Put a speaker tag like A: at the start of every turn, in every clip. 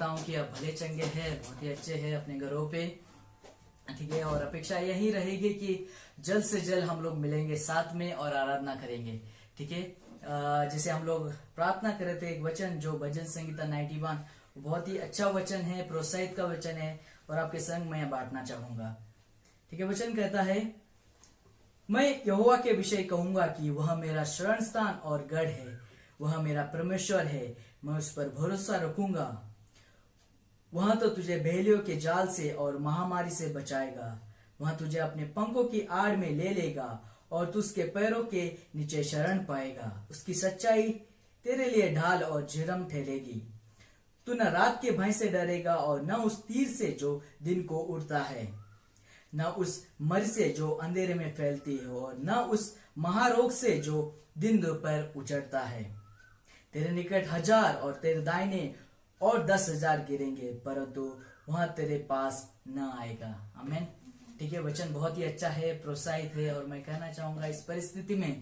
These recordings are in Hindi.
A: करता हूँ कि आप भले चंगे हैं, बहुत ही अच्छे हैं अपने घरों पे, ठीक है। और अपेक्षा यही रहेगी कि जल्द से जल्द हम लोग मिलेंगे साथ में और आराधना करेंगे, ठीक है। जैसे हम लोग प्रार्थना कर रहे थे, एक वचन जो भजन संगीता 91 बहुत ही अच्छा वचन है, प्रोत्साहित का वचन है और आपके संग मैं बांटना चाहूंगा, ठीक है। वचन कहता है, मैं यहोवा के विषय कहूंगा कि वह मेरा शरण स्थान और गढ़ है, वह मेरा परमेश्वर है, मैं उस पर भरोसा रखूंगा। वह तो तुझे भेलियों के जाल से और महामारी से बचाएगा, वह तुझे अपने पंखों की आड़ में ले लेगा और तू उसके पैरों के नीचे शरण पाएगा। उसकी सच्चाई तेरे लिए ढाल और झिरम ठहरेगी। तू न रात के भय से डरेगा और न उस तीर से जो दिन को उड़ता है, न उस मर से जो अंधेरे में फैलती है और न उस महारोग से जो दिन दोपहर उजड़ता है। तेरे निकट 1000 और तेरे दाहिने और 10,000 गिरेंगे, परंतु वहां तेरे पास न आएगा। आमीन, ठीक है। वचन बहुत ही अच्छा है, प्रोत्साहित है। और मैं कहना चाहूंगा इस परिस्थिति में,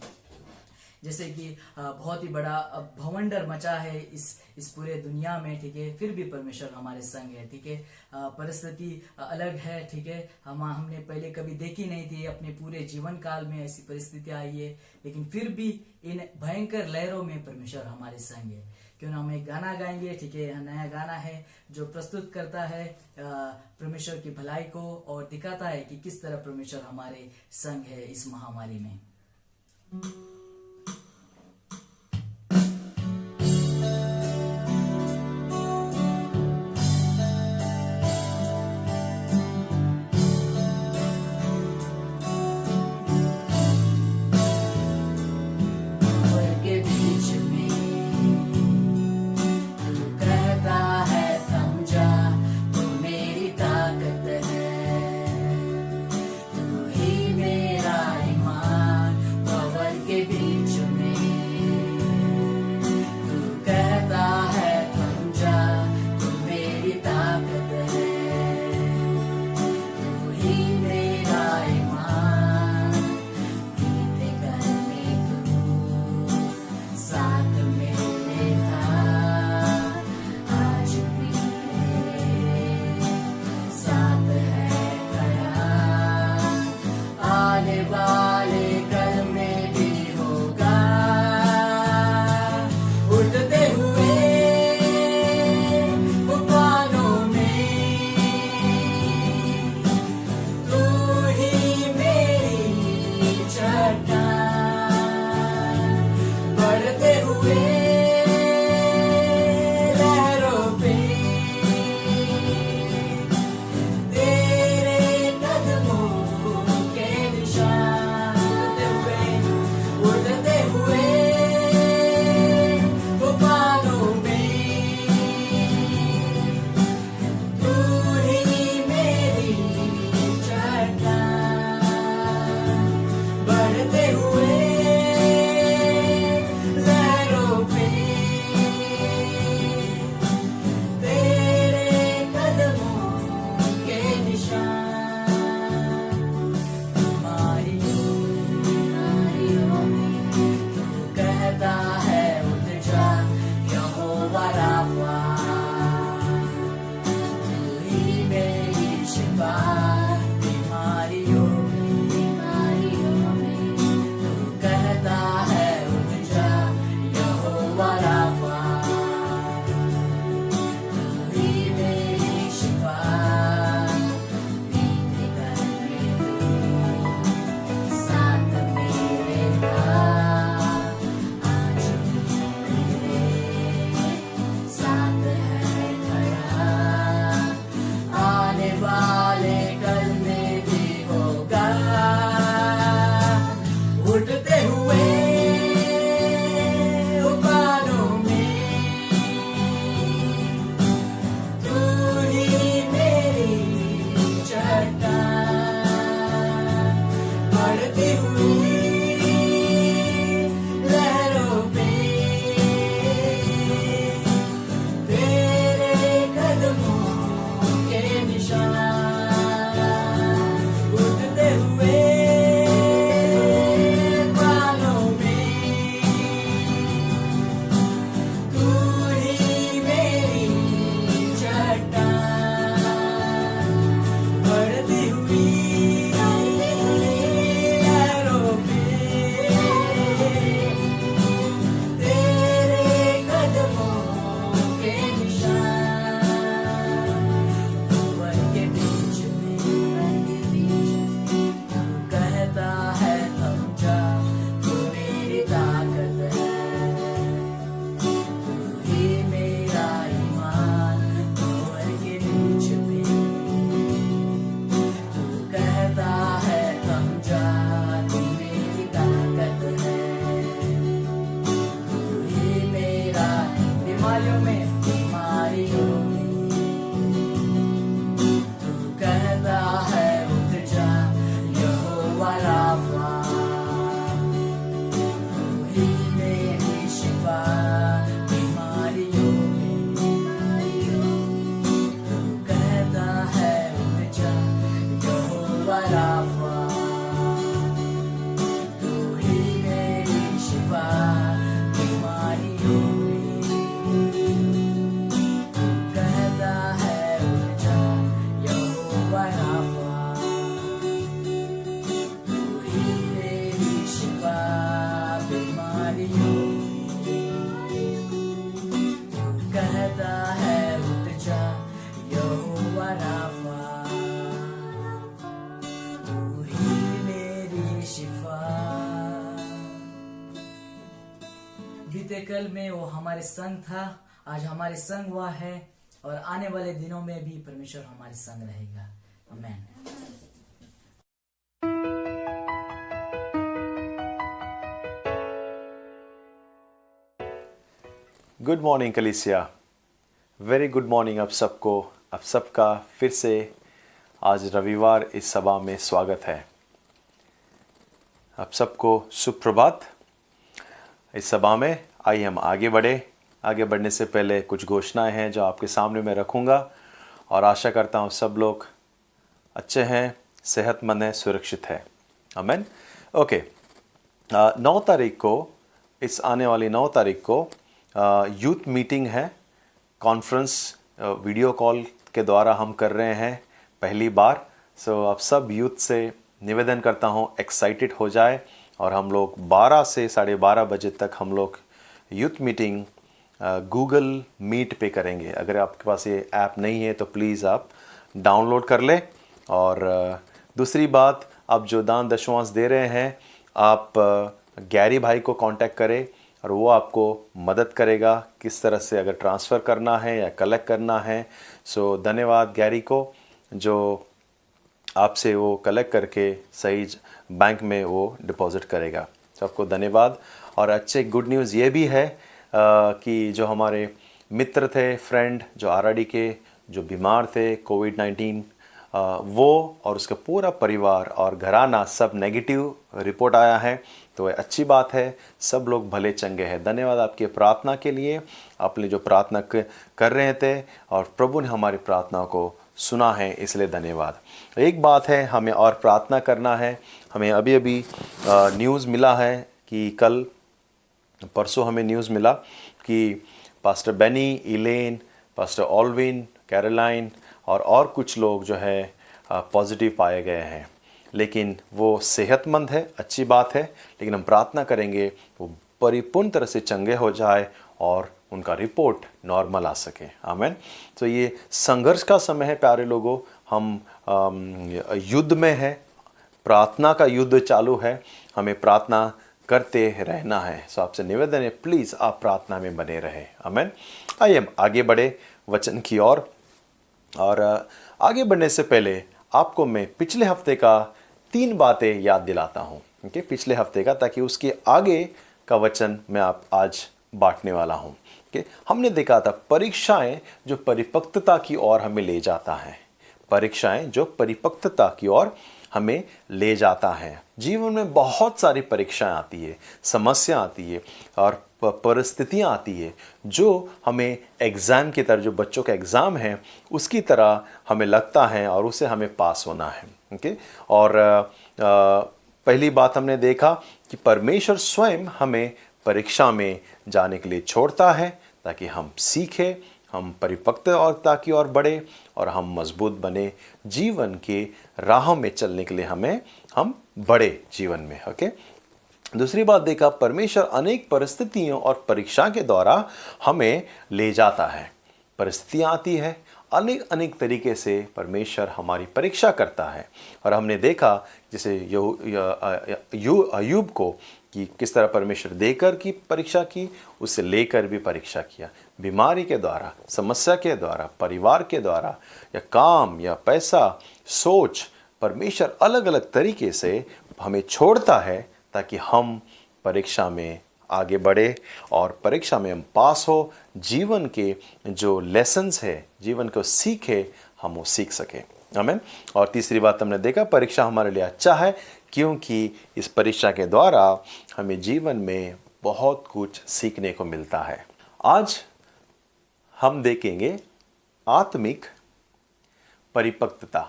A: जैसे कि बहुत ही बड़ा भवंडर मचा है इस पूरे दुनिया में, ठीक है, फिर भी परमेश्वर हमारे संग है, ठीक है। परिस्थिति अलग है, ठीक है, हमने पहले कभी देखी नहीं थी, अपने पूरे जीवन काल में ऐसी परिस्थिति आई है, लेकिन फिर भी इन भयंकर लहरों में परमेश्वर हमारे संग है। क्यों ना हम एक गाना गाएंगे, ठीक है। यह नया गाना है जो प्रस्तुत करता है परमेश्वर की भलाई को और दिखाता है कि किस तरह परमेश्वर हमारे संग है इस महामारी में। के बीते कल में वो हमारे संग था, आज हमारे संग हुआ है और आने वाले दिनों में भी परमेश्वर हमारे संग रहेगा। आमीन।
B: गुड मॉर्निंग कलीसिया, वेरी गुड मॉर्निंग आप सबको। आप सबका फिर से आज रविवार इस सभा में स्वागत है। आप सबको सुप्रभात। इस सभा में आइए हम आगे बढ़ने से पहले कुछ घोषणाएं हैं जो आपके सामने मैं रखूंगा और आशा करता हूं सब लोग अच्छे हैं, सेहतमंद हैं, सुरक्षित है। आमीन। ओके, 9 तारीख को, इस आने वाली 9 तारीख को यूथ मीटिंग है। कॉन्फ्रेंस वीडियो कॉल के द्वारा हम कर रहे हैं पहली बार। सो आप सब यूथ से निवेदन करता हूं एक्साइटेड हो जाए और हम लोग 12 से 12:30 बजे तक हम लोग यूथ मीटिंग गूगल मीट पे करेंगे। अगर आपके पास ये ऐप नहीं है तो प्लीज़ आप डाउनलोड कर लें। और दूसरी बात, आप जो दान दशवांश दे रहे हैं, आप गैरी भाई को कांटेक्ट करें और वो आपको मदद करेगा किस तरह से अगर ट्रांसफ़र करना है या कलेक्ट करना है। सो धन्यवाद गैरी को जो आपसे वो कलेक्ट करके सही बैंक में वो डिपॉजिट करेगा। सबको धन्यवाद। और अच्छे गुड न्यूज़ ये भी है कि जो हमारे मित्र थे, फ्रेंड जो आरआरडी के जो बीमार थे कोविड-19, वो और उसका पूरा परिवार और घराना सब नेगेटिव रिपोर्ट आया है। तो ये अच्छी बात है, सब लोग भले चंगे हैं। धन्यवाद आपकी प्रार्थना के लिए, आपने जो प्रार्थना कर रहे थे और प्रभु ने हमारी प्रार्थना को सुना है, इसलिए धन्यवाद। एक बात है, हमें और प्रार्थना करना है। हमें अभी न्यूज़ मिला है कि परसों हमें न्यूज़ मिला कि pastor Beni, इलेन, pastor Alwin, Caroline और कुछ लोग जो है पॉजिटिव पाए गए हैं। लेकिन वो सेहतमंद है, अच्छी बात है। लेकिन हम प्रार्थना करेंगे वो परिपूर्ण तरह से चंगे हो जाए और उनका रिपोर्ट नॉर्मल आ सके। आमीन। तो ये संघर्ष का समय है प्यारे लोगों, हम युद्ध में है, प्रार्थना का युद्ध चालू है, हमें प्रार्थना करते रहना है। सो आपसे निवेदन है, प्लीज़ आप प्रार्थना में बने रहे। आमीन। आइए हम आगे बढ़े वचन की ओर। और आगे बढ़ने से पहले आपको मैं पिछले हफ्ते का 3 बातें याद दिलाता हूँ, ओके, पिछले हफ्ते का, ताकि उसके आगे का वचन मैं आप आज बांटने वाला हूँ। ओके, हमने देखा था परीक्षाएं जो परिपक्वता की ओर हमें ले जाता है। परीक्षाएं जो परिपक्वता की ओर हमें ले जाता है। जीवन में बहुत सारी परीक्षाएं आती है, समस्या आती है और परिस्थितियां आती है जो हमें एग्ज़ाम की तरह, जो बच्चों का एग्ज़ाम है उसकी तरह हमें लगता है और उसे हमें पास होना है। ओके, और पहली बात हमने देखा कि परमेश्वर स्वयं हमें परीक्षा में जाने के लिए छोड़ता है ताकि हम सीखें, हम परिपक्वता की ओर बढ़े और हम मजबूत बने, जीवन के राह में चलने के लिए हम बढ़े जीवन में। ओके, दूसरी बात देखा, परमेश्वर अनेक परिस्थितियों और परीक्षा के द्वारा हमें ले जाता है। परिस्थितियाँ आती है, अनेक तरीके से परमेश्वर हमारी परीक्षा करता है। और हमने देखा जैसे अय्यूब को कि किस तरह परमेश्वर देकर की परीक्षा की, उससे लेकर भी परीक्षा किया। बीमारी के द्वारा, समस्या के द्वारा, परिवार के द्वारा, या काम या पैसा, सोच, परमेश्वर अलग अलग तरीके से हमें छोड़ता है ताकि हम परीक्षा में आगे बढ़े और परीक्षा में हम पास हो, जीवन के जो लेसन्स है, जीवन को सीखे, हम वो सीख सके। आमीन। और तीसरी बात हमने देखा, परीक्षा हमारे लिए अच्छा है क्योंकि इस परीक्षा के द्वारा हमें जीवन में बहुत कुछ सीखने को मिलता है। आज हम देखेंगे आत्मिक परिपक्वता,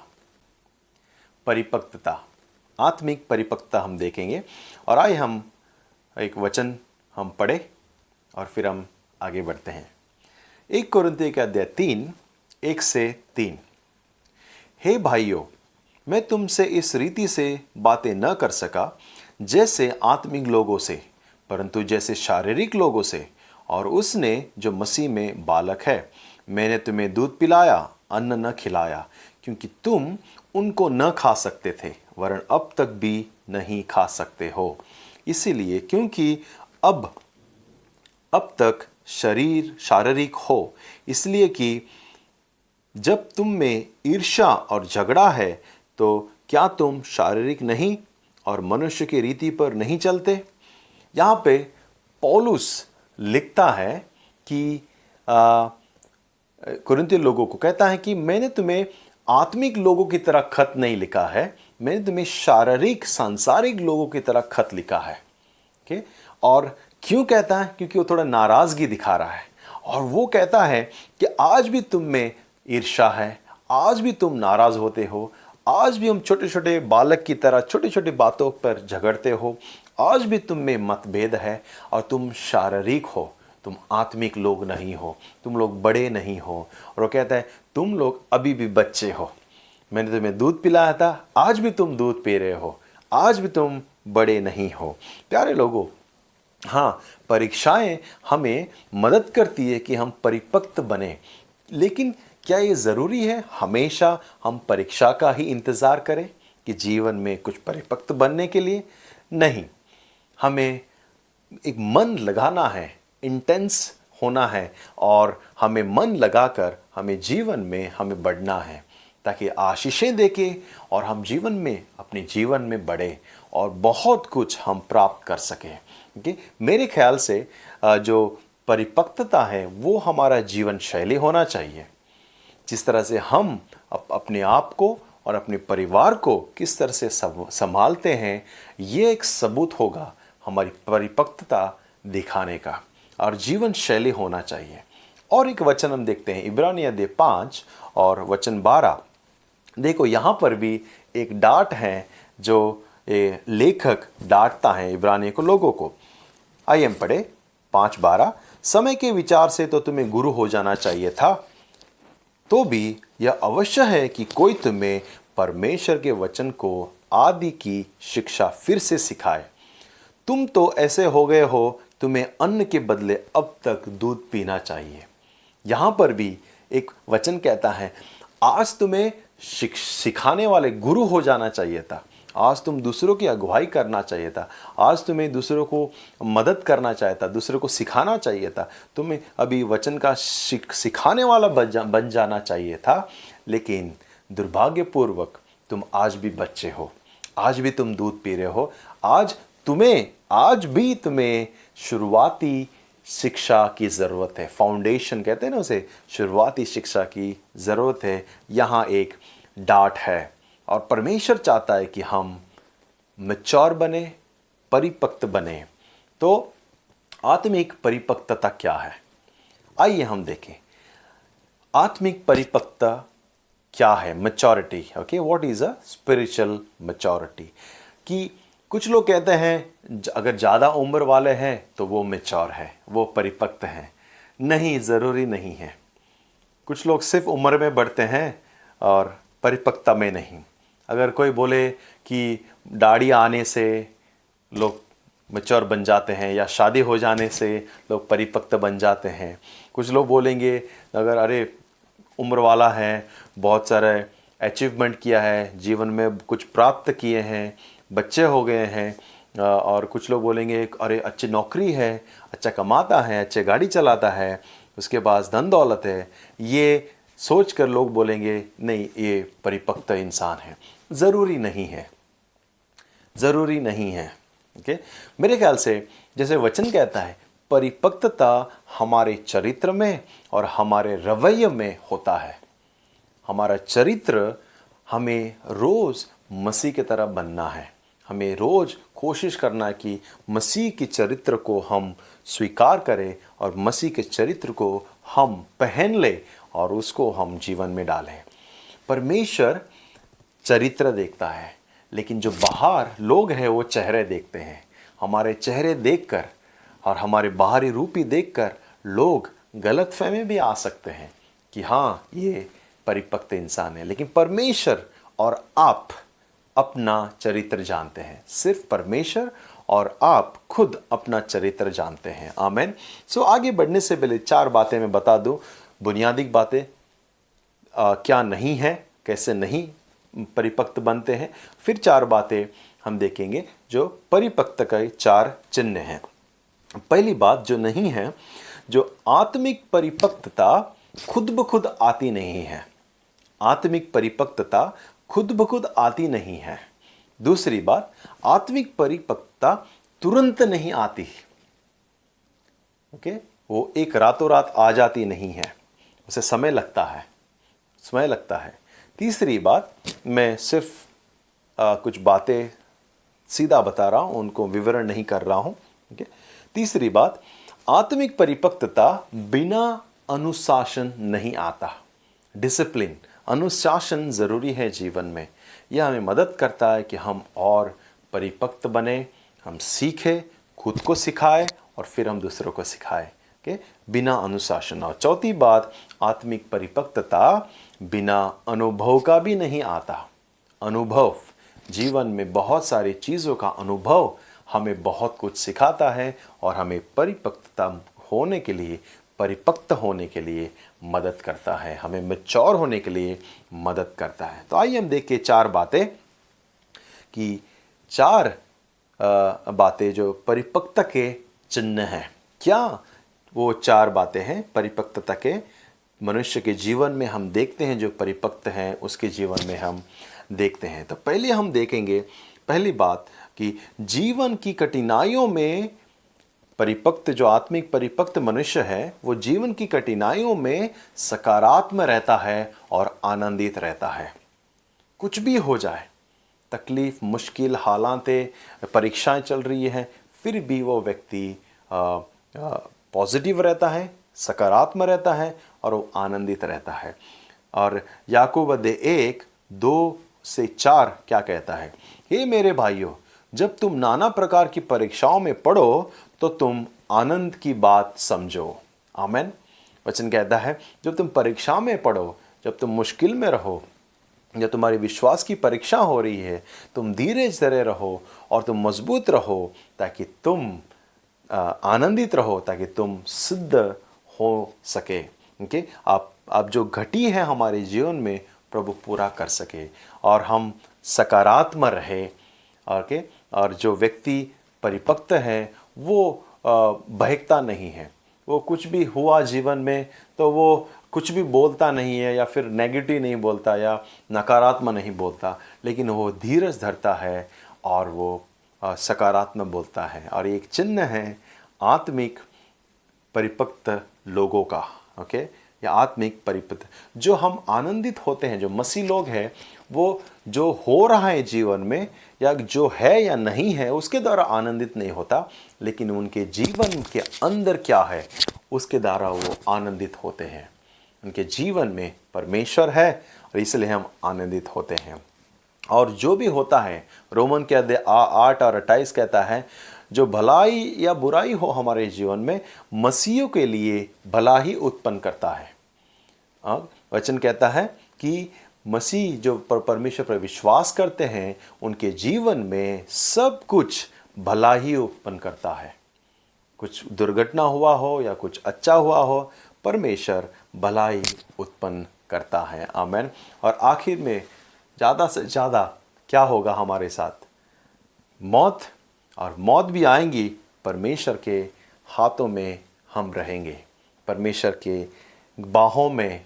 B: आत्मिक परिपक्वता हम देखेंगे। और आइए हम एक वचन हम पढ़े और फिर हम आगे बढ़ते हैं। 1 कोरिन्थियों का अध्याय 3, 1 से 3। हे भाइयों, मैं तुमसे इस रीति से बातें न कर सका जैसे आत्मिक लोगों से, परंतु जैसे शारीरिक लोगों से, और उसने जो मसीह में बालक है। मैंने तुम्हें दूध पिलाया, अन्न न खिलाया, क्योंकि तुम उनको न खा सकते थे, वरन अब तक भी नहीं खा सकते हो, इसीलिए क्योंकि अब अब तक शारीरिक हो, इसलिए कि जब तुम में ईर्ष्या और झगड़ा है तो क्या तुम शारीरिक नहीं और मनुष्य की रीति पर नहीं चलते। यहाँ पे पौलुस लिखता है कि कुरिन्थियों लोगों को कहता है कि मैंने तुम्हें आत्मिक लोगों की तरह खत नहीं लिखा है, मैंने तुम्हें शारीरिक सांसारिक लोगों की तरह खत लिखा है। ओके, और क्यों कहता है? क्योंकि वो थोड़ा नाराजगी दिखा रहा है और वो कहता है कि आज भी तुम में ईर्ष्या है, आज भी तुम नाराज होते हो, आज भी हम छोटे छोटे बालक की तरह छोटी छोटी बातों पर झगड़ते हो, आज भी तुम में मतभेद है और तुम शारीरिक हो, तुम आत्मिक लोग नहीं हो, तुम लोग बड़े नहीं हो। और वो कहता है तुम लोग अभी भी बच्चे हो, मैंने तुम्हें दूध पिलाया था, आज भी तुम दूध पी रहे हो, आज भी तुम बड़े नहीं हो। प्यारे लोगों, हाँ, परीक्षाएं हमें मदद करती है कि हम परिपक्व बने, लेकिन क्या ये ज़रूरी है हमेशा हम परीक्षा का ही इंतज़ार करें कि जीवन में कुछ परिपक्व बनने के लिए? नहीं, हमें एक मन लगाना है, इंटेंस होना है और हमें मन लगाकर हमें जीवन में हमें बढ़ना है ताकि आशीषें देके और हम जीवन में अपने जीवन में बढ़े और बहुत कुछ हम प्राप्त कर सकें। कि मेरे ख्याल से जो परिपक्वता है वो हमारा जीवन शैली होना चाहिए। जिस तरह से हम अपने आप को और अपने परिवार को किस तरह से संभालते हैं, ये एक सबूत होगा हमारी परिपक्वता दिखाने का, और जीवन शैली होना चाहिए। और एक वचन हम देखते हैं इब्रानियों अध्याय 5 और वचन 12। देखो यहाँ पर भी एक डांट है जो लेखक डांटता है इब्रानियों को लोगों को। आइए हम पढ़े 5:12। समय के विचार से तो तुम्हें गुरु हो जाना चाहिए था, तो भी यह अवश्य है कि कोई तुम्हें परमेश्वर के वचन को आदि की शिक्षा फिर से सिखाए। तुम तो ऐसे हो गए हो, तुम्हें अन्न के बदले अब तक दूध पीना चाहिए। यहाँ पर भी एक वचन कहता है आज तुम्हें सिखाने वाले गुरु हो जाना चाहिए था, आज तुम दूसरों की अगुवाई करना चाहिए था, आज तुम्हें दूसरों को मदद करना चाहिए था, दूसरों को सिखाना चाहिए था, तुम्हें अभी वचन का सिखाने वाला बन जाना चाहिए था। लेकिन दुर्भाग्यपूर्वक तुम आज भी बच्चे हो, आज भी तुम दूध पी रहे हो, आज भी तुम्हें शुरुआती शिक्षा की ज़रूरत है। फाउंडेशन कहते हैं ना उसे, शुरुआती शिक्षा की ज़रूरत है। यहाँ एक डांट है और परमेश्वर चाहता है कि हम मैच्योर बने, परिपक्व बने। तो आत्मिक परिपक्वता क्या है? आइए हम देखें आत्मिक परिपक्वता क्या है। Maturity, okay, what is a spiritual maturity? कि कुछ लोग कहते हैं अगर ज़्यादा उम्र वाले हैं तो वो मैच्योर है, वो परिपक्व हैं। नहीं, ज़रूरी नहीं है। कुछ लोग सिर्फ उम्र में बढ़ते हैं और परिपक्वता में नहीं। अगर कोई बोले कि दाढ़ी आने से लोग मैच्योर बन जाते हैं या शादी हो जाने से लोग परिपक्व बन जाते हैं, कुछ लोग बोलेंगे अगर अरे उम्र वाला है, बहुत सारे अचीवमेंट किया है, जीवन में कुछ प्राप्त किए हैं, बच्चे हो गए हैं, और कुछ लोग बोलेंगे अरे अच्छी नौकरी है, अच्छा कमाता है, अच्छे गाड़ी चलाता है, उसके पास धन दौलत है, ये सोच कर लोग बोलेंगे नहीं ये परिपक्व इंसान है। ज़रूरी नहीं है, ज़रूरी नहीं है। ओके, मेरे ख्याल से जैसे वचन कहता है परिपक्वता हमारे चरित्र में और हमारे रवैये में होता है। हमारा चरित्र, हमें रोज़ मसीह की तरह बनना है, हमें रोज़ कोशिश करना है कि मसीह के चरित्र को हम स्वीकार करें और मसीह के चरित्र को हम पहन लें और उसको हम जीवन में डालें। परमेश्वर चरित्र देखता है, लेकिन जो बाहर लोग हैं वो चेहरे देखते हैं। हमारे चेहरे देखकर और हमारे बाहरी रूप ही देखकर लोग गलतफहमी भी आ सकते हैं कि हाँ ये परिपक्व इंसान है, लेकिन परमेश्वर और आप अपना चरित्र जानते हैं। सिर्फ परमेश्वर और आप खुद अपना चरित्र जानते हैं। आमीन। सो आगे बढ़ने से पहले 4 बातें मैं बता दूं, बुनियादी बातें क्या नहीं है, कैसे नहीं परिपक्व बनते हैं, फिर 4 बातें हम देखेंगे जो परिपक्वता के 4 चिन्ह हैं। पहली बात जो नहीं है, जो आत्मिक परिपक्वता खुद ब खुद आती नहीं है। आत्मिक परिपक्वता खुद ब खुद आती नहीं है। दूसरी बात, आत्मिक परिपक्वता तुरंत नहीं आती। ओके, वो एक रातों रात आ जाती नहीं है, उसे समय लगता है, समय लगता है। तीसरी बात, मैं सिर्फ कुछ बातें सीधा बता रहा हूं, उनको विवरण नहीं कर रहा हूं। ओके, तीसरी बात, आत्मिक परिपक्वता बिना अनुशासन नहीं आता। डिसिप्लिन, अनुशासन जरूरी है जीवन में। यह हमें मदद करता है कि हम और परिपक्व बने, हम सीखें, खुद को सिखाएं और फिर हम दूसरों को सिखाएं। ओके, बिना अनुशासन। और चौथी बात, आत्मिक परिपक्वता बिना अनुभव का भी नहीं आता। अनुभव, जीवन में बहुत सारी चीज़ों का अनुभव हमें बहुत कुछ सिखाता है और हमें परिपक्वता होने के लिए, परिपक्व होने के लिए मदद करता है, हमें मैच्योर होने के लिए मदद करता है। तो आइए हम देखें 4 बातें, कि 4 बातें जो परिपक्वता के चिन्ह हैं। क्या वो 4 बातें हैं परिपक्वता के? मनुष्य के जीवन में हम देखते हैं, जो परिपक्व हैं उसके जीवन में हम देखते हैं। तो पहले हम देखेंगे, पहली बात, कि जीवन की कठिनाइयों में परिपक्व, जो आत्मिक परिपक्व मनुष्य है, वो जीवन की कठिनाइयों में सकारात्मक रहता है और आनंदित रहता है। कुछ भी हो जाए, तकलीफ, मुश्किल हालातें, परीक्षाएं चल रही हैं, फिर भी वो व्यक्ति पॉजिटिव रहता है, सकारात्मक रहता है और वो आनंदित रहता है। और याकूब अध्याय 1:2-4 क्या कहता है? हे मेरे भाइयों, जब तुम नाना प्रकार की परीक्षाओं में पड़ो तो तुम आनंद की बात समझो। आमेन। वचन कहता है, जब तुम परीक्षा में पड़ो, जब तुम मुश्किल में रहो, जब तुम्हारी विश्वास की परीक्षा हो रही है, तुम धीरे धीरे रहो और तुम मजबूत रहो, ताकि तुम आनंदित रहो, ताकि तुम सिद्ध हो सके। ओके, आप जो घटी है हमारे जीवन में, प्रभु पूरा कर सके और हम सकारात्मक रहे। ओके, और जो व्यक्ति परिपक्व है वो बहकता नहीं है। वो कुछ भी हुआ जीवन में तो वो कुछ भी बोलता नहीं है, या फिर नेगेटिव नहीं बोलता या नकारात्मक नहीं बोलता, लेकिन वो धीरज धरता है और वो सकारात्मक बोलता है। और एक चिन्ह है आत्मिक परिपक्व लोगों का। ओके, या आत्मिक परिपक्व, जो हम आनंदित होते हैं, जो मसीह लोग हैं, वो जो हो रहा है जीवन में, या जो है या नहीं है, उसके द्वारा आनंदित नहीं होता, लेकिन उनके जीवन के अंदर क्या है उसके द्वारा वो आनंदित होते हैं। उनके जीवन में परमेश्वर है और इसलिए हम आनंदित होते हैं। और जो भी होता है, रोमन के अध्याय 8 और 28 कहता है, जो भलाई या बुराई हो हमारे जीवन में, मसीहियों के लिए भला ही उत्पन्न करता है। वचन कहता है कि मसीह जो परमेश्वर पर विश्वास करते हैं, उनके जीवन में सब कुछ भला ही उत्पन्न करता है। कुछ दुर्घटना हुआ हो या कुछ अच्छा हुआ हो, परमेश्वर भलाई उत्पन्न करता है। आमेन। और आखिर में ज़्यादा से ज़्यादा क्या होगा हमारे साथ? मौत, और मौत भी आएंगी, परमेश्वर के हाथों में हम रहेंगे। परमेश्वर के बाहों में,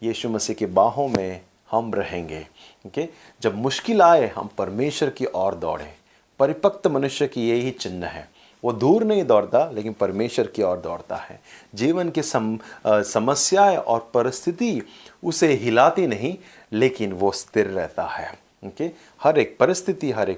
B: यीशु मसीह के बाहों में हम रहेंगे। ओके, जब मुश्किल आए, हम परमेश्वर की ओर दौड़ें। परिपक्व मनुष्य की यही चिन्ह है, वो दूर नहीं दौड़ता, लेकिन परमेश्वर की ओर दौड़ता है। जीवन की समस्याएं और परिस्थिति उसे हिलाती नहीं, लेकिन वो स्थिर रहता है। ओके, हर एक परिस्थिति, हर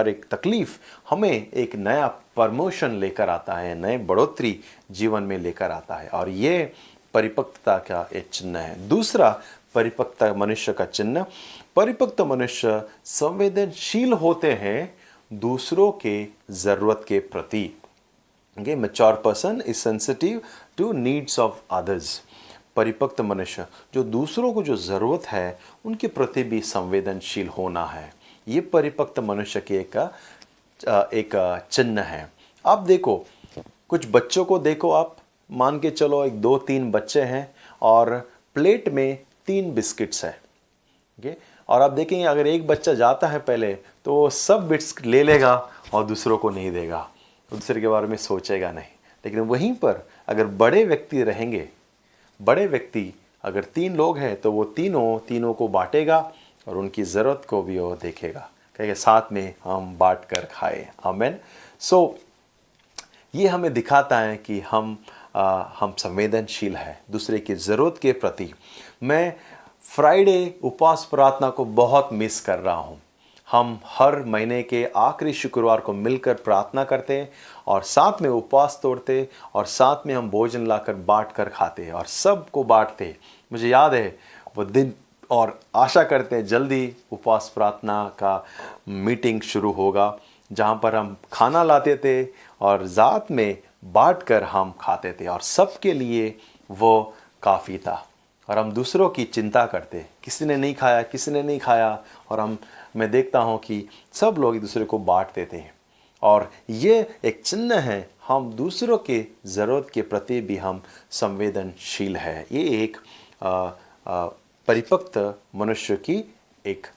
B: एक तकलीफ हमें एक नया प्रमोशन लेकर आता है, नए बढ़ोतरी जीवन में लेकर आता है। और ये परिपक्वता का एक चिन्ह है। दूसरा परिपक्व मनुष्य का चिन्ह, परिपक्व मनुष्य संवेदनशील होते हैं दूसरों के ज़रूरत के प्रति। Okay, mature person is sensitive to needs of others. परिपक्व मनुष्य जो दूसरों को जो ज़रूरत है उनके प्रति भी संवेदनशील होना है। ये परिपक्व मनुष्य की एक चिन्ह है। आप देखो, कुछ बच्चों को देखो, आप मान के चलो 1-2-3 बच्चे हैं और प्लेट में 3 बिस्किट्स है। ओके, और आप देखेंगे अगर एक बच्चा जाता है पहले, तो वो सब बिस्किट ले लेगा और दूसरों को नहीं देगा। दूसरे के बारे में सोचेगा नहीं। लेकिन वहीं पर अगर बड़े व्यक्ति रहेंगे, बड़े व्यक्ति अगर 3 लोग हैं तो वो तीनों को बांटेगा और उनकी ज़रूरत को भी वो देखेगा, कहेगा साथ में हम बांट कर खाए। आमेन। सो ये हमें दिखाता है कि हम संवेदनशील हैं दूसरे की ज़रूरत के प्रति। मैं फ्राइडे उपवास प्रार्थना को बहुत मिस कर रहा हूँ। हम हर महीने के आखिरी शुक्रवार को मिलकर प्रार्थना करते और साथ में उपवास तोड़ते और साथ में हम भोजन लाकर बांट कर खाते और सबको बांटते। मुझे याद है वो दिन और आशा करते हैं जल्दी उपवास प्रार्थना का मीटिंग शुरू होगा, जहाँ पर हम खाना लाते थे और साथ में बांट कर हम खाते थे और सबके लिए वो काफ़ी था। और हम दूसरों की चिंता करते, किसी ने नहीं खाया, किसी ने नहीं खाया, और मैं देखता हूँ कि सब लोग एक दूसरे को बांटते थे। और ये एक चिन्ह है हम दूसरों के ज़रूरत के प्रति भी हम संवेदनशील है। ये एक परिपक्व मनुष्य की एक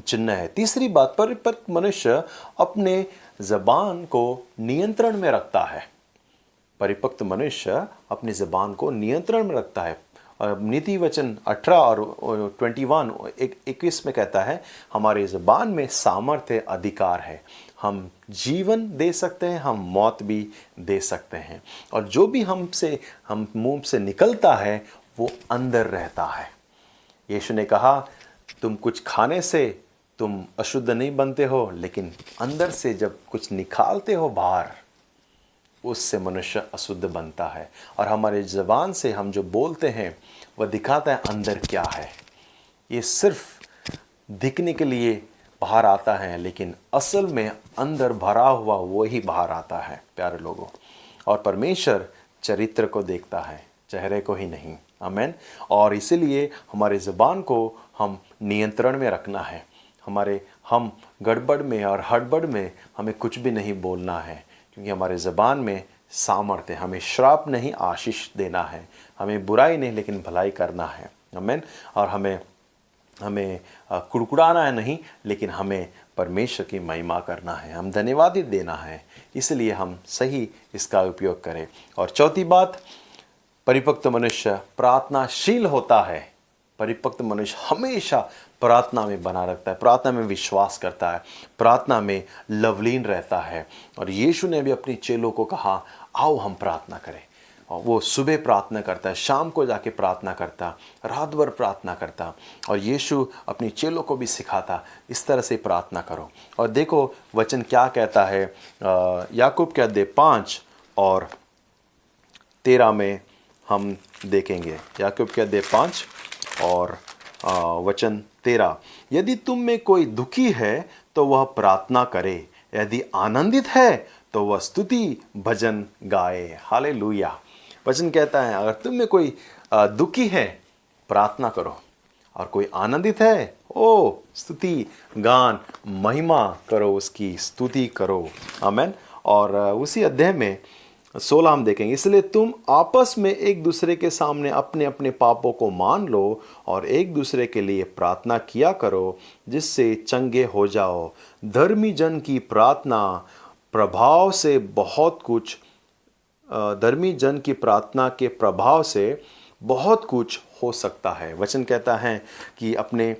B: चिन्ह है। तीसरी बात, परिपक्व मनुष्य अपने ज़बान को नियंत्रण में रखता है। परिपक्व मनुष्य अपनी ज़बान को नियंत्रण में रखता है। नीति वचन 18 और 21 में कहता है हमारी ज़बान में सामर्थ्य अधिकार है, हम जीवन दे सकते हैं, हम मौत भी दे सकते हैं। और जो भी हम मुंह से निकलता है वो अंदर रहता है। यीशु ने कहा तुम कुछ खाने से तुम अशुद्ध नहीं बनते हो, लेकिन अंदर से जब कुछ निकालते हो बाहर, उससे मनुष्य अशुद्ध बनता है। और हमारे ज़बान से हम जो बोलते हैं वह दिखाता है अंदर क्या है। ये सिर्फ दिखने के लिए बाहर आता है, लेकिन असल में अंदर भरा हुआ वही बाहर आता है प्यारे लोगों। और परमेश्वर चरित्र को देखता है, चेहरे को ही नहीं। आमेन। और इसीलिए हमारे ज़बान को हम नियंत्रण में रखना है। हम गड़बड़ में और हड़बड़ में हमें कुछ भी नहीं बोलना है, क्योंकि हमारे ज़बान में सामर्थ्य, हमें श्राप नहीं आशीष देना है, हमें बुराई नहीं लेकिन भलाई करना है। आमीन। और हमें कुड़कुड़ाना है नहीं, लेकिन हमें परमेश्वर की महिमा करना है, हम धन्यवाद देना है। इसलिए हम सही इसका उपयोग करें। और चौथी बात, परिपक्व मनुष्य प्रार्थनाशील होता है। परिपक्व मनुष्य हमेशा प्रार्थना में बना रखता है, प्रार्थना में विश्वास करता है, प्रार्थना में लवलीन रहता है। और यीशु ने भी अपने चेलों को कहा आओ हम प्रार्थना करें। और वो सुबह प्रार्थना करता है, शाम को जाके प्रार्थना करता, रात भर प्रार्थना करता। और यीशु अपने चेलों को भी सिखाता इस तरह से प्रार्थना करो। और देखो वचन क्या कहता है, याकूब के अध्याय 5 और 13 में हम देखेंगे। याकूब के अध्याय 5 और वचन 13, यदि तुम में कोई दुखी है तो वह प्रार्थना करे, यदि आनंदित है तो वह स्तुति भजन गाए। हालेलुया। वचन कहता है अगर तुम में कोई दुखी है प्रार्थना करो, और कोई आनंदित है ओ स्तुति गान महिमा करो, उसकी स्तुति करो। आमेन। और उसी अध्याय में 16 हम देखेंगे, इसलिए तुम आपस में एक दूसरे के सामने अपने अपने पापों को मान लो और एक दूसरे के लिए प्रार्थना किया करो, जिससे चंगे हो जाओ। धर्मी जन की प्रार्थना प्रभाव से धर्मी जन की प्रार्थना के प्रभाव से बहुत कुछ हो सकता है। वचन कहता है कि अपने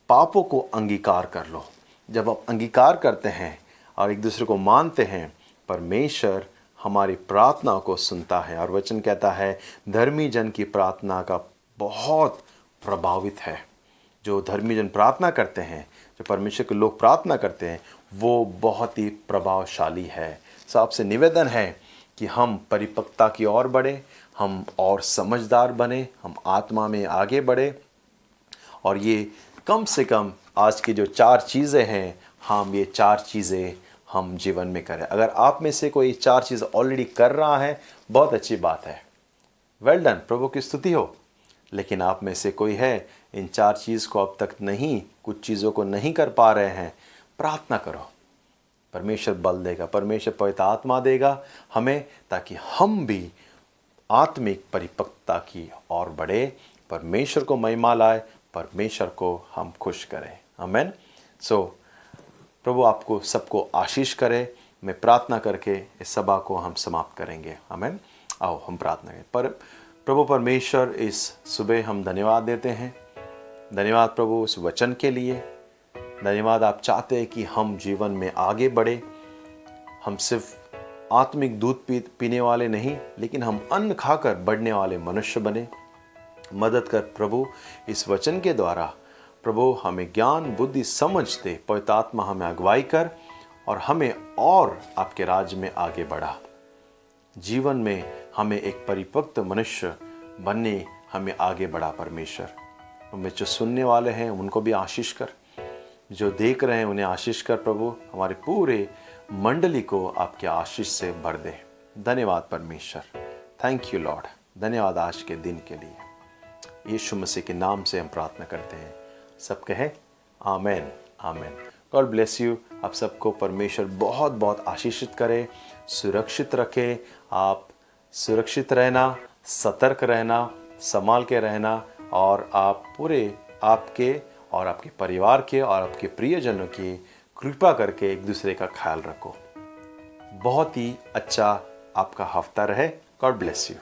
B: पापों को अंगीकार कर लो। जब आप अंगीकार करते हैं और एक दूसरे को मानते हैं, परमेश्वर हमारी प्रार्थना को सुनता है। और वचन कहता है धर्मी जन की प्रार्थना का बहुत प्रभावित है। जो धर्मी जन प्रार्थना करते हैं, जो परमेश्वर के लोग प्रार्थना करते हैं, वो बहुत ही प्रभावशाली है। सो आपसे निवेदन है कि हम परिपक्वता की ओर बढ़े, हम और समझदार बने, हम आत्मा में आगे बढ़े। और ये कम से कम आज की जो 4 चीज़ें हैं, हम ये 4 चीज़ें हम जीवन में करें। अगर आप में से कोई 4 चीज़ ऑलरेडी कर रहा है, बहुत अच्छी बात है, वेल डन, प्रभु की स्तुति हो। लेकिन आप में से कोई है इन 4 चीज़ को अब तक नहीं, कुछ चीज़ों को नहीं कर पा रहे हैं, प्रार्थना करो, परमेश्वर बल देगा, परमेश्वर पवित्र आत्मा देगा हमें, ताकि हम भी आत्मिक परिपक्वता की ओर बढ़े, परमेश्वर को महिमा लाए, परमेश्वर को हम खुश करें। आमीन। सो प्रभु आपको सबको आशीष करे। मैं प्रार्थना करके इस सभा को हम समाप्त करेंगे। आमीन। आओ हम प्रार्थना करें। पर प्रभु परमेश्वर, इस सुबह हम धन्यवाद देते हैं। धन्यवाद प्रभु इस वचन के लिए। धन्यवाद, आप चाहते हैं कि हम जीवन में आगे बढ़े। हम सिर्फ आत्मिक दूध पीने वाले नहीं, लेकिन हम अन्न खाकर बढ़ने वाले मनुष्य बने। मदद कर प्रभु, इस वचन के द्वारा प्रभु हमें ज्ञान बुद्धि समझ दे। पवित्र आत्मा हमें अगुवाई कर और हमें और आपके राज्य में आगे बढ़ा। जीवन में हमें एक परिपक्व मनुष्य बनने हमें आगे बढ़ा परमेश्वर। हमें जो सुनने वाले हैं उनको भी आशीष कर, जो देख रहे हैं उन्हें आशीष कर प्रभु। हमारे पूरे मंडली को आपके आशीष से भर दे। धन्यवाद परमेश्वर। Thank you Lord. धन्यवाद आज के दिन के लिए। यीशु मसीह के नाम से हम प्रार्थना करते हैं। सब कहे amen amen. God bless you. आप सबको परमेश्वर बहुत बहुत आशीषित करे, सुरक्षित रखे। आप सुरक्षित रहना, सतर्क रहना, संभाल के रहना और आप पूरे आपके और आपके परिवार के और आपके प्रियजनों की कृपा करके एक दूसरे का ख्याल रखो। बहुत ही अच्छा आपका हफ्ता रहे। God bless you.